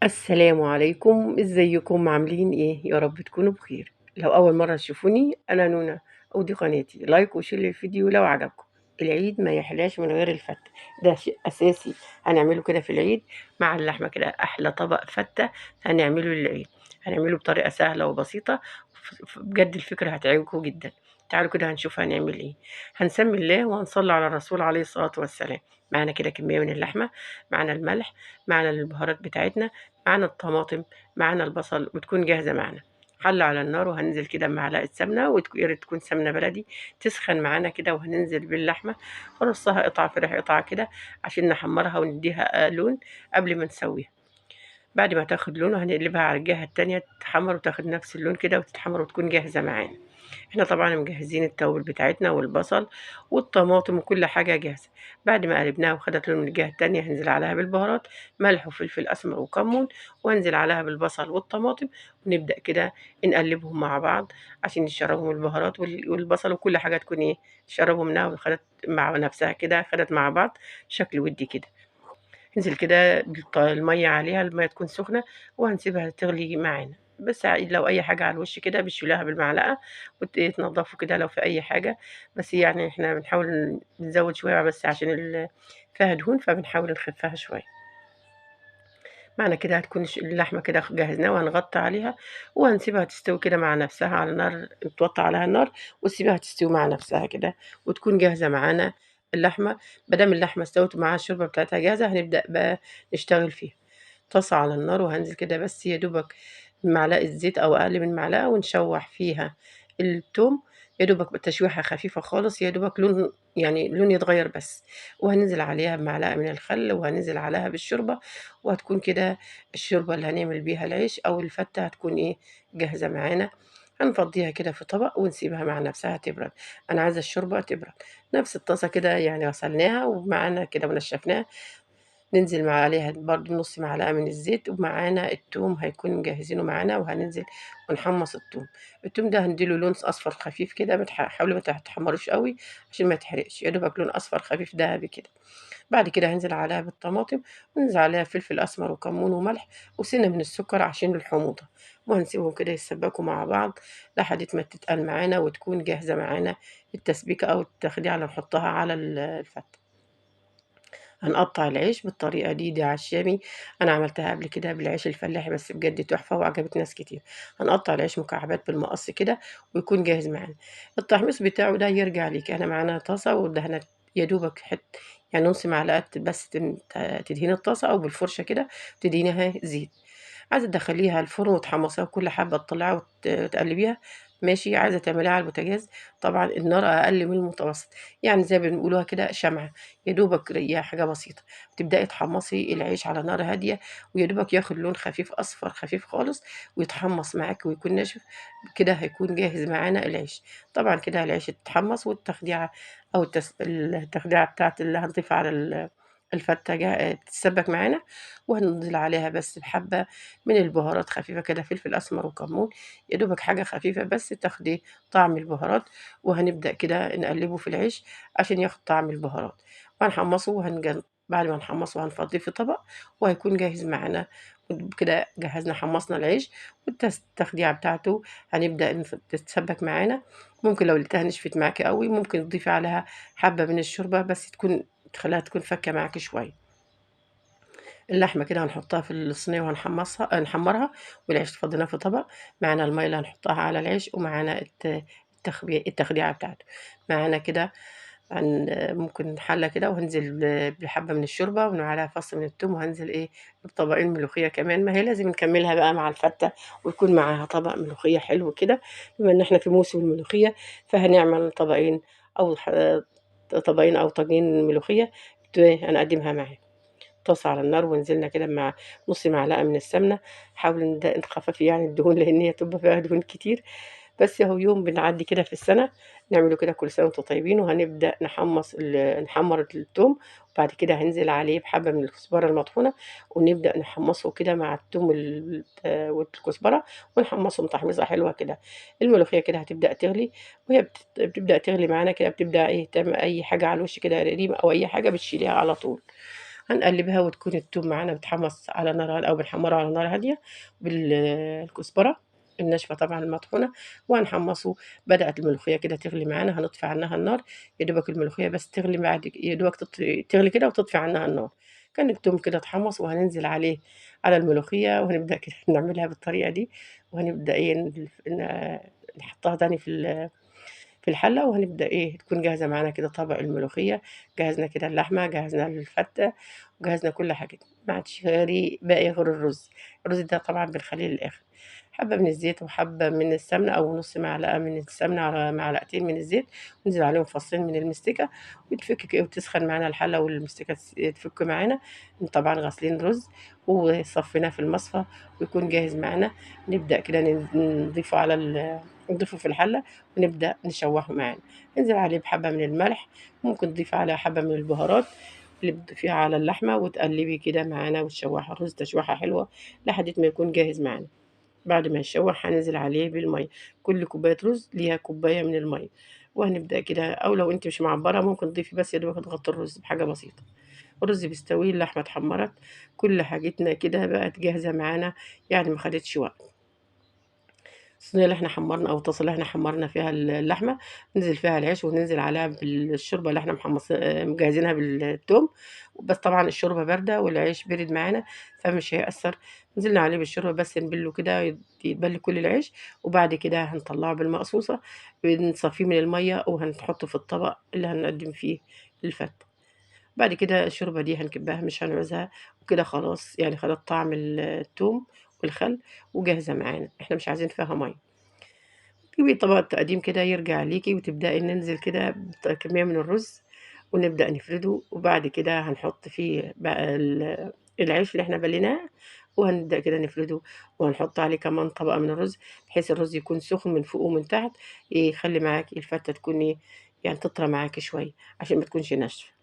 السلام عليكم، إزيكم عاملين إيه؟ يا رب تكونوا بخير. لو أول مرة تشوفوني أنا نونا ودي قناتي، لايك وشير للفيديو لو عجبكم. العيد ما يحلاش من غير الفتة، ده شيء أساسي هنعمله كده في العيد مع اللحمة، كده أحلى طبق فتة هنعمله للعيد. هنعمله بطريقة سهلة وبسيطة، بجد الفكرة هتعجبكم جدا. تعالوا كده هنشوف هنعمل إيه. هنسمي الله وهنصلي على الرسول عليه الصلاة والسلام. معانا كده كمية من اللحمة، معانا الملح، معانا البهارات بتاعتنا، معانا الطماطم، معانا البصل، وتكون جاهزة معانا. حلة على النار وهننزل كده بمعلقة سمنة، يا ريت تكون سمنة بلدي تسخن معانا كده، وهننزل باللحمة ونصها قطعة فرح قطعة كده عشان نحمرها ونديها لون قبل ما نسويها. بعد ما تاخد لون هنقلبها على الجهة التانية تتحمر وتاخد نفس اللون كده وتتحمر وتكون جاهزة معانا. احنا طبعا مجهزين التوابل بتاعتنا والبصل والطماطم وكل حاجة جاهزة. بعد ما قلبناها وخدت لون من الجهة التانية هنزل عليها بالبهارات، ملح وفلفل أسمر وكمون، وهنزل عليها بالبصل والطماطم، ونبدأ كده نقلبهم مع بعض عشان يشربهم البهارات والبصل وكل حاجة تكون ايه تشربهم منها، وخدت مع نفسها كده، خدت مع بعض شكل ودي كده. ننزل كده المية عليها، المية تكون سخنة وهنسيبها تغلي معانا. بس لو أي حاجة على الوش كده بتشيلوها بالمعلقة وتنضفوا كده لو في أي حاجة. بس يعني احنا بنحاول نزود شوية بس عشان فيها دهون، فبنحاول نخفها شوية. معنى كده هتكون اللحمة كده جهزناها، وهنغطي عليها وهنسيبها تستوي كده مع نفسها على نار توطي عليها النار، وتسيبها تستوي مع نفسها كده وتكون جاهزة معانا اللحمة. مادام اللحمة استوت ومعاها الشوربة بتاعتها جاهزة هنبدأ بقى نشتغل فيها. طاسة على النار وهنزل كده بس يا دوبك معلقة زيت أو أقل من معلقة، ونشوح فيها التوم يا دوبك بتشويحة خفيفة خالص، يا دوبك لون يعني لون يتغير بس. وهننزل عليها بمعلقة من الخل، وهننزل عليها بالشوربة، وهتكون كده الشوربة اللي هنعمل بيها العيش أو الفتة هتكون إيه جاهزة معانا. هنفضيها كده في طبق ونسيبها مع نفسها تبرد. أنا عايزة الشوربة تبرد. نفس الطاسة كده يعني غسلناها ومعانا كده ونشفناها، ننزل عليها برضه نص معلقة من الزيت، ومعانا التوم هيكون مجهزينه معانا، وهننزل ونحمص التوم. التوم ده هنديله لون أصفر خفيف كده، حاولوا ما تحمروش قوي عشان ما يتحرقش، يا دوبك لون أصفر خفيف دهبي كده. بعد كده هنزل عليها بالطماطم، وننزل عليها فلفل أسمر وكمون وملح وسنة من السكر عشان الحموضة، وهنسيبهم كده يتسبكوا مع بعض لحد ما تتقل معانا وتكون جاهزة معانا التسبيكة أو التخديعة اللي نحطها على الفتة. هنقطع العيش بالطريقة دي على الشامي. أنا عملتها قبل كده بالعيش الفلاحي بس بجد تحفة وعجبت ناس كتير. هنقطع العيش مكعبات بالمقص كده ويكون جاهز معانا. التحميص بتاعه ده يرجع ليك. أنا معانا طاسة ودهنت يا دوبك يعني نص معلقة بس تدهين الطاسة أو بالفرشة كده تدهينها زيت. عايزة تدخليها الفرن وتحمصيها كل حبة تطلعيها وتقلبيها ماشي. عايزة تعمليها على البوتاجاز طبعا النار أقل من المتوسط، يعني زي ما بنقولوها كده شمعة، يا دوبك هي حاجة بسيطة. تبدأي تحمصي العيش على نار هادية، ويا دوبك ياخد لون خفيف أصفر خفيف خالص ويتحمص معاك ويكون ناشف كده، هيكون جاهز معانا العيش. طبعا كده العيش اتحمص، والتخديعة أو التخديعة بتاعت اللي هنضيفها على الفتة تتسبك معانا. وهننزل عليها بس بحبة من البهارات خفيفة كده، فلفل أسمر وكمون، يا دوبك حاجة خفيفة بس تاخدي طعم البهارات. وهنبدأ كده نقلبه في العيش عشان ياخد طعم البهارات، وهنحمصه بعد ما نحمصه هنفضيه في طبق وهيكون جاهز معانا. كده جهزنا حمصنا العيش والتخديعة بتاعته هنبدأ تتسبك معانا. ممكن لو لقيتها نشفت معاكي قوي ممكن تضيفي عليها حبة من الشوربة بس تخليها تكون فكة معاكي شوية. اللحمة كده هنحطها في الصينية وهنحمصها نحمرها، والعيش فضيناه في طبق. معانا المية اللي هنحطها على العيش، ومعانا التخديعة بتاعته معانا كده. ممكن حلة كده وهنزل بحبة من الشوربة وعليها فص من التوم، وهنزل ايه بطبقين ملوخية كمان، ما هي لازم نكملها بقى مع الفتة ويكون معاها طبق ملوخية حلو كده. بما ان احنا في موسم الملوخية فهنعمل طبقين او طبقين او طاجين ملوخية هنقدمها معاها. طاسة على النار ونزلنا كده مع نص معلقة من السمنة. حاول نخفف يعني الدهون لأن هي تبقى فيها دهون كتير. بس اهو يوم بنعدي كده في السنة نعمله كده كل سنة وانتم طيبين. وهنبدأ نحمر التوم، وبعد كده هنزل عليه بحبة من الكزبرة المطحونة، ونبدأ نحمصه كده مع التوم والكزبرة، ونحمصهم تحميصة حلوة كده. الملوخية كده هتبدأ تغلي، وهي بتبدأ تغلي معانا كده، بتبدأ ايه تعمل أي حاجة على الوش كده ريم أو أي حاجة بتشيليها على طول. هنقلبها وتكون التوم معانا بيتحمص على نار، او بنحمره على نار هاديه بالكزبره الناشفه طبعا المطحونه، وهنحمصه. بدأت الملوخيه كده تغلي معانا، هنطفي عنها النار. يا دوبك الملوخيه بس تغلي، بعد يا دوبك تغلي كده وتطفي عنها النار. كان التوم كده اتحمص، وهننزل عليه على الملوخيه، وهنبدأ كده نعملها بالطريقه دي. وهنبدأ ايه نحطها تاني في الحلة، وهنبدأ إيه تكون جاهزة معانا كده طبق الملوخية. جهزنا كده اللحمة، جهزنا الفتة، وجهزنا كل حاجة. ما عادش باقي غير الرز. الرز ده طبعا بنخليه للآخر. حبة من الزيت وحبة من السمنة، أو نص معلقة من السمنة على معلقتين من الزيت، وننزل عليهم فصين من المستكة، وتفك كده وتسخن معانا الحلة والمستكة تفك معانا. طبعا غاسلين رز وصفيناه في المصفى ويكون جاهز معانا. نبدأ كده نضيفه نضيفه في الحلة، ونبدأ نشوحه معانا. ننزل عليه بحبة من الملح، ممكن تضيفي عليها حبة من البهارات اللي بتضيفيها على اللحمة، وتقلبي كده معانا وتشوحي الرز تشويحة حلوة لحد ما يكون جاهز معانا. بعد ما يتشوح هننزل عليه بالمية. كل كوباية رز ليها كوباية من المية. وهنبدأ كده، أو لو أنت مش معبرة ممكن تضيفي بس يا دوبك تغطي الرز بحاجة بسيطة. الرز بيستوي، اللحمة اتحمرت، كل حاجتنا كده بقت جاهزة معانا، يعني ما خدتش وقت. الصينية اللي إحنا حمّرنا، أو الطاسة اللي إحنا حمّرنا فيها اللحمة، ننزل فيها العيش، وننزل عليها بالشوربة اللي إحنا مجهزينها بالتوم. بس طبعًا الشوربة باردة والعيش بِرِد معانا، فمش هيأثّر. نزلنا عليه بالشوربة بس نبِلّه كده يتبل كل العيش. وبعد كده هنطلّعه بالمقصوصة، بنصفّيه من المَيّة، وهنحطّه في الطبق اللي هنقدّم فيه الفتة. بعد كده الشوربة دي هنكبّها مش هنعوزها، وكده خلاص يعني خدت طعم التوم والخل، وجاهزة معانا، إحنا مش عايزين فيها مَيّة. تجيبي طبق التقديم كده يرجع ليكِ، وتبدئي ننزل كده بكمية من الرز، ونبدأ نفرده. وبعد كده هنحط فيه بقى العيش اللي إحنا بليناه، وهنبدأ كده نفرده، وهنحط عليه كمان طبقة من الرز، بحيث الرز يكون سخن من فوق ومن تحت، يخلّي معاكِ الفتة تكون إيه، يعني تطرى معاكِ شوية عشان ما تكونش ناشفة.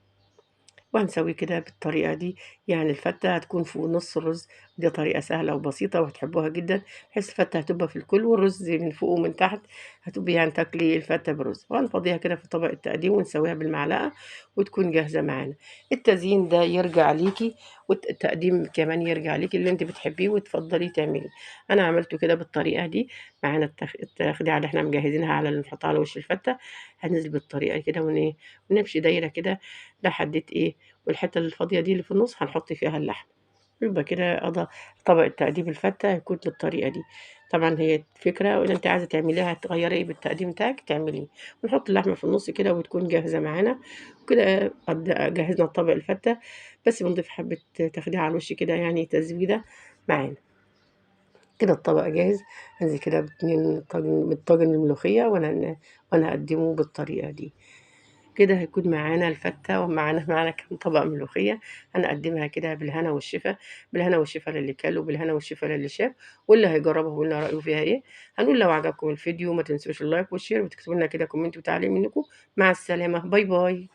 وهنسويه كده بالطريقة دي. يعني الفتة هتكون فوق نص الرز. دي طريقة سهلة وبسيطة وهتحبوها جدا، بحيث الفتة هتبقى في الكل والرز من فوق ومن تحت. هتبقي يعني تاكلي الفتة برز، وهنفضيها كده في طبق التقديم ونسويها بالمعلقة، وتكون جاهزة معانا. التزيين ده يرجع ليكي، والتقديم كمان يرجع ليكي اللي انت بتحبيه وتفضلي تعمليه. انا عملته كده بالطريقة دي. معانا التخديعة اللي احنا مجهزينها على اللي نحطها على وش الفتة. هننزل بالطريقة كده ونمشي دايرة كده لحد ايه، والحتة الفاضية دي اللي في النُص هنحط فيها اللحمة. يبقى كده طبق التقديم الفتة هيكون بالطريقة دي. طبعًا هي فكرة، واللي أنتِ عايزة تعمليها تغيّري بالتقديم بتاعِك تعمليه، ونحط اللحمة في النُص كده وتكون جاهزة معانا. وكده جهّزنا طبق الفتة، بس بنضيف حبة تخديعة على الوش كده يعني تزويدة معانا. كده الطبق جاهز. هانزل كده بالطاجن الملوخية، وأنا هاقدّمه بالطريقة دي. كده هيكون معانا الفتة، ومعانا كام طبق ملوخية. هنقدّمها كده بالهنا والشفا. بالهنا والشفا للي كَل، وبالهنا والشفا للي شاف، واللي هيجرّبها ويقول لنا رأيه فيها إيه. هنقول لو عجبكم الفيديو ما تنسوش اللايك والشير، وتكتبوا لنا كده كومنت وتعليق منكم. مع السلامة، باي باي.